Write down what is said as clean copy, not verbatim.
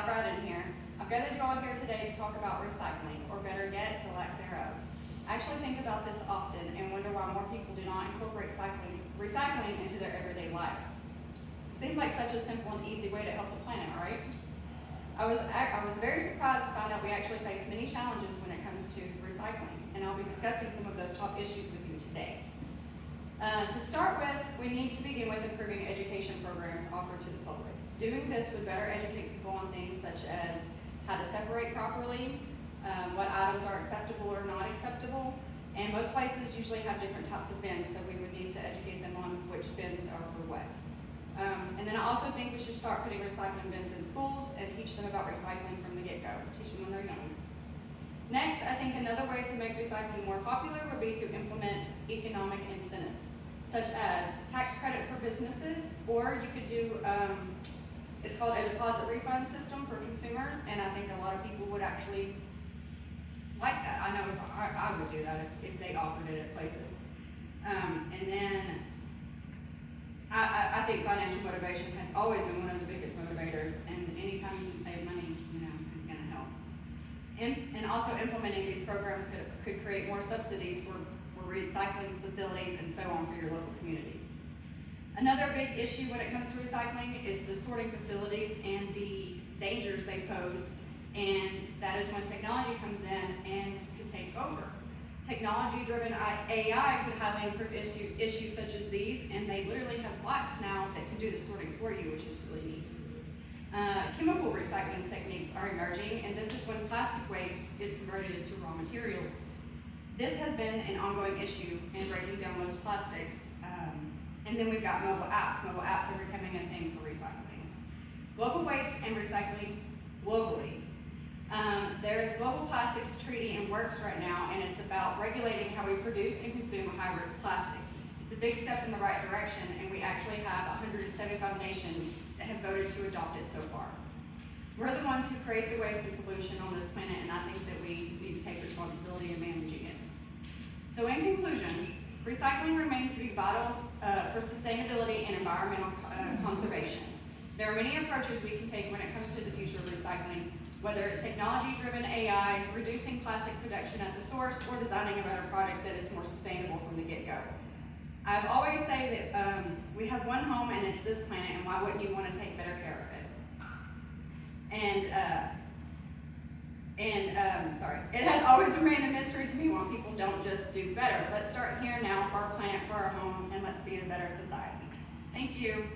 dive right in here. I've gathered you all here today to talk about recycling, or better yet, the lack thereof. I actually think about this often and wonder why more people do not incorporate recycling into their everyday life. It seems like such a simple and easy way to help the planet, right? I was very surprised to find out we actually face many challenges when it comes to recycling, and I'll be discussing some of those top issues with you today. To start with, we need to begin with improving education programs offered to the public. Doing this would better educate people on things such as how to separate properly, what items are acceptable or not acceptable, and most places usually have different types of bins, so we would need to educate them on which bins are for what. And then I also think we should start putting recycling bins in schools and teach them about recycling from the get-go, teach them when they're young. Next, I think another way to make recycling more popular would be to implement economic incentives, such as tax credits for businesses, or you could do, it's called a deposit refund system for consumers, and I think a lot of people would actually like that. I know I would do that if they offered it at places. And then I think financial motivation has always been one of the biggest motivators, and anytime you can save money, is going to help. And also implementing these programs could create more subsidies for recycling facilities and so on for your local communities. Another big issue when it comes to recycling is the sorting facilities and the dangers they pose, and that is when technology comes in and can take over. Technology-driven AI could highly improve issues such as these, and they literally have bots now that can do the sorting for you, which is really neat. Chemical recycling techniques are emerging, and this is when plastic waste is converted into raw materials. This has been an ongoing issue in breaking down most plastics. And then we've got mobile apps. Mobile apps are becoming a thing for recycling. Global waste and recycling globally. There is Global Plastics Treaty in works right now, and it's about regulating how we produce and consume high-risk plastic. It's a big step in the right direction, and we actually have 175 nations that have voted to adopt it so far. We're the ones who create the waste and pollution on this planet, and I think that we need to take responsibility in managing it. So in conclusion, recycling remains to be vital for sustainability and environmental conservation. There are many approaches we can take when it comes to the future of recycling, whether it's technology-driven AI, reducing plastic production at the source, or designing a better product that is more sustainable from the get-go. I've always say that we have one home and it's this planet, and why wouldn't you want to take better care of it? It has always remained a mystery to me why people don't just do better. Let's start here now for our planet, for our home, and let's be a better society. Thank you.